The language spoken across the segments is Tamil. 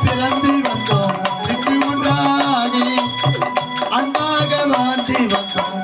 பிறந்து வந்தோம் ஒன்றாக அன்பாக வாழ்ந்து வந்தோம்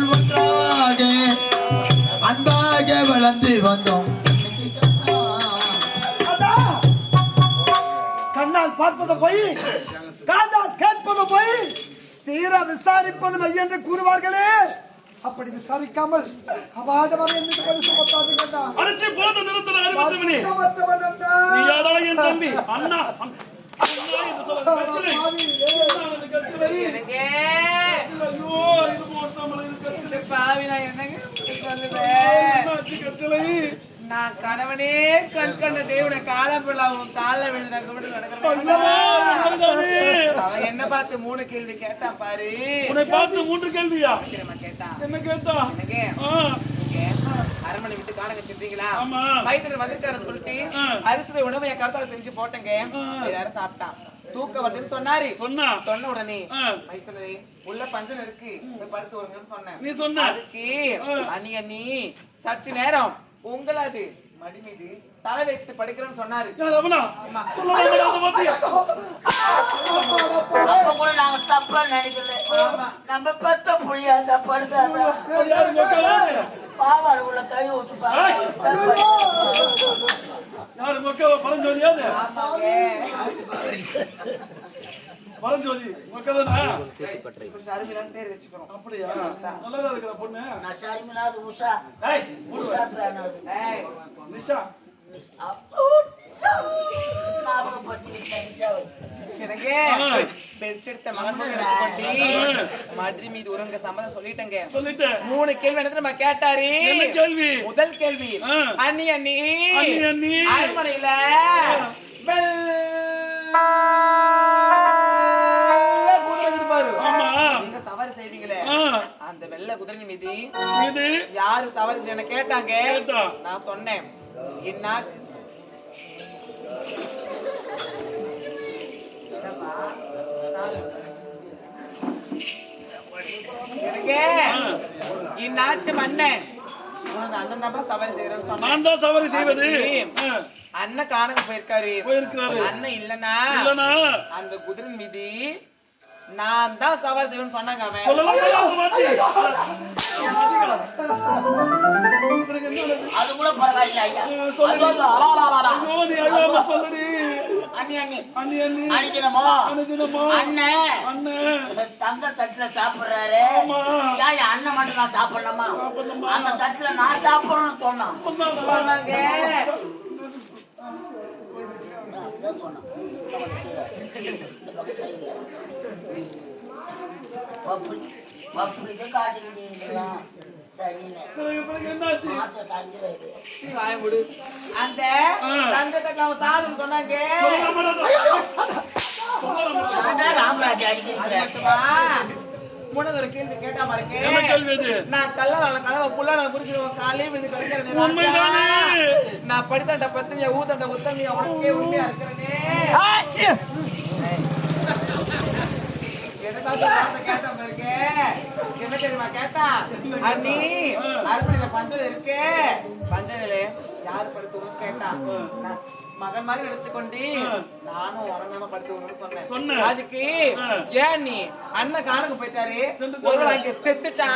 ஒன்றாக அன்பாக வளர்ந்து வந்தோம் கண்ணால் பார்ப்பது போய் காதால் கேட்பது போய் தீர விசாரிப்பது மெய் என்று கூறுவார்களே அப்படி விசாரிக்காமல் அவாடவரை என்று பரிசு பத்தாது கேட்டா அடிச்சு போத நிறுத்தல அறிவற்றவனே நீ யாரா என் தம்பி அண்ணா அண்ணா என்று சொல்ல கத்திரை என்னங்க ஐயோ இது போட்டாமல இருக்கு இந்த பாவினா என்னங்க சொல்லுவேன் கத்திரை நான் கணவனே கண் கண்ட தேவனை காலப்படல அவன் கால விழுந்து நடக்கிறேன் அவன் என்ன பார்த்து 3 கேள்வி கேட்டான் பாரு உன்னை பார்த்து 3 கேள்வியா கேட்டான் என்ன கேட்டா என்னங்க அரண்மனை விட்டு காணங்க சொல்றீங்களா ஆமா வயிற்றுல வந்திருக்காரு சொல்லிட்டு அரிசி உணவை என் கருத்தால செஞ்சு போட்டேங்க எல்லாரும் சாப்பிட்டான் தூக்க வருதுன்னு சொன்னாரு சொன்ன உடனே வயிற்றுல உள்ள பஞ்சம் இருக்கு படுத்து வருங்கன்னு சொன்னேன் நீ சொன்ன அதுக்கு அண்ணி சற்று நேரம் உங்களாது மடி மீது தலை வைத்து படுக்கிறேன்னு சொன்னாரு அப்ப கூட நாங்க தப்பா நினைக்கல நம்ம பத்த புளியாத படுக்காத பாவாடு உள்ள கை விட்டு யாரு மக்கள் பரஞ்சோதியாது பரஞ்சோதி மக்கள் பேர் வச்சுக்கிறோம் அப்படியா நல்லதா இருக்கிற பொண்ணு நான் ஷர்மினாது உஷா உஷா பேனாது நிஷா மதுரை மீது உறங்க சம்மதம் சொல்லிட்டேங்க 3 கேள்வி நம்ம கேட்டாரு முதல் கேள்வி அண்ணி அரண்மனையில நீங்க சவாரி செய்வீங்களே அந்த வெள்ளை குதிரை மீது யாரு சவாரி செய்ய கேட்டாங்க நான் சொன்னேன் என்ன இந்நாட்டு மன்னன் அண்ணன் தான் சவாரி செய்யறேன்னு சொன்னேன் அண்ணன் காணங்க போயிருக்காரு அண்ணன் இல்லனா அந்த குதிரை மீது நான் தான் சவாரி செய்வேன்னு சொன்னாங்க அவன் அது கூட பரவாயில்ல ஐயா அண்ணன் தங்க தட்டுல சாப்பிடுறாரு அண்ணன் மட்டும் நான் சாப்பிடலாமா அந்த தட்டுல நான் சாப்பிடணும்னு சொன்னான் காட்டிக்கிட்டீங்களா அந்த தங்க கட்டல அவன் சாதுன்னு சொன்னாங்க ராமராஜ் அடிக்கிறேன் முன்னது ஒரு கேள்வி கேட்டா பாருங்க. என்ன கேள்வி அது? நான் கல்யாணம் கனவை புள்ள நான் புரிச்சுடுவோம் காலையே விழுந்து கழிக்கிறேன். உண்மைதானே? நான் படித்தாண்ட பத்தினியா ஊத்தாண்ட உத்தமியா உனக்கே உண்மையா இருக்கிறேனே. கேட்டா பாருங்க. என்ன தெரியுமா கேட்டா? அண்ணி அர்ப்பணில பஞ்சல இருக்கே, பஞ்சனில யாரு படுத்து கேட்டா மகன் மாதிரி எடுத்துக்கொண்டு நானும் உரங்காம படுத்து சொன்னேன். அதுக்கு ஏன் நீ அண்ணன் காணுக்கு போயிட்டாரு, ஒருவேளை அங்க செத்துட்டா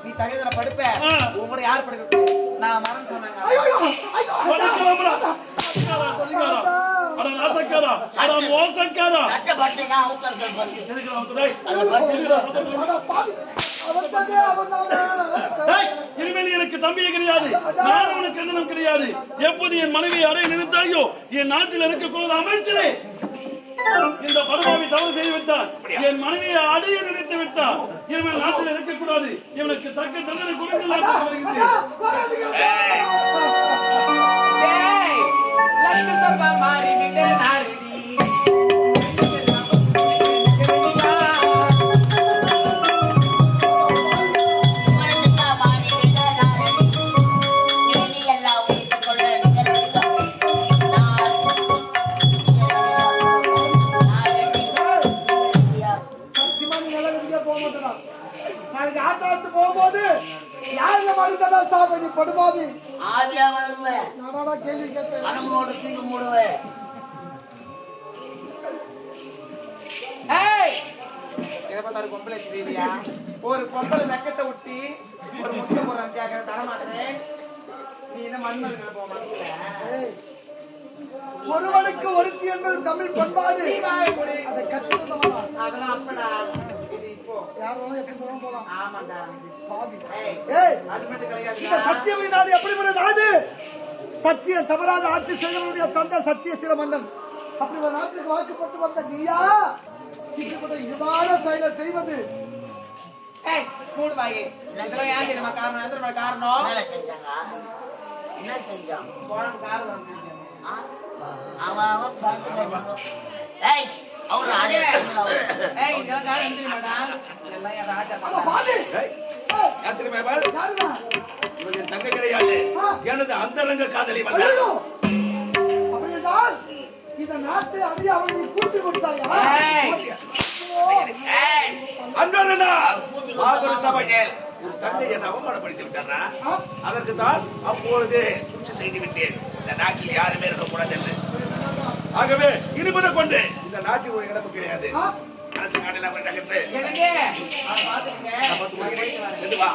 நீ தனியதுல படுப்ப, உங்களோட யாரு படுக்க நான் மரம் சொன்னாங்க. இனிமேல் எனக்கு தம்பியே கிடையாது, நான் உனக்கு அண்ணனும் கிடையாது. எப்போது என் மனைவியை அடைய நினைத்தாயோ என் நாட்டில் இருக்கக்கூடாத அமைச்சரே இந்த படுபாவி தவறு செய்து விட்டார். என் மனைவியை அடைய நினைத்து விட்டார். இனிமேல் நாட்டில் இருக்கக்கூடாது. இவனுக்கு தக்க தண்டனை கொடுத்து நாளைக்கு ஆட்டாட்டு போகும்போது யாருல மாடித்தா சாப்பிடு படுபாவி ஆதியா வரல நானா கேள்வி கேட்டேன். அனுமனோட தீங்கு மூடுவேன். பொம்பளை தெரியா ஒரு பொம்பளை நக்கத்தை விட்டி ஒரு முட்டை போறான்னு கேட்கற தரமாட்டேன். நீ என்ன மண்மல் போக மாட்டேன். ஒருவனுக்கு ஒருத்தி என்பது தமிழ் பண்பாடு. அதை கற்றுக்கொண்டவனா அதெல்லாம் அப்படா இப்போ யாரும் எப்படி போலாம். ஆமாண்டா பாவி. அது மட்டும் கிடையாது. இந்த சத்தியமணி நாடு எப்படிப்பட்ட நாடு? சத்தியம் தவறாத ஆட்சி செய்தவனுடைய தந்தை சத்தியசீல மன்னன். அப்படி ஒரு நாட்டுக்கு வாக்குப்பட்டு வந்த நீயா இப்படிப்பட்ட இயல்பான செயலை செய்வது? மூடு பாயி இதெல்லாம் ஏன் தெரியுமா காரணம்? எந்த காரணம்? என்ன செஞ்சாங்க? என்ன செஞ்சான்? போன காரணம் அவன் ஏய் அவரு ஆடிய ஏய் இதெல்லாம் காரணம் தெரியுமாடா? இதெல்லாம் என் ராஜா பாவி. தங்க கிடையாது, எனது அந்தரங்க காதலி வல்ல. ஐயோ! அப்படியென்றால் இந்த நாட்டை அடைய அவனை கூட்டி கொடுத்தாயா? அன்றொரு நாள் மாதொரு சபையில் உன் தங்கை என்னை அவமானப்படுத்தி விட்டாரா? அதற்கு தான் அப்பொழுது சூழ்ச்சி செய்து விட்டேன். இந்த நாட்டில் யாருமே இருக்கக்கூடாது என்று. ஆகவே இருப்பதை கொண்டு இந்த நாட்டில் ஒரு இடம் கிடையாது. அரசு காட்டலாம் என்று எனக்கு பாத்துக்கங்க. வா.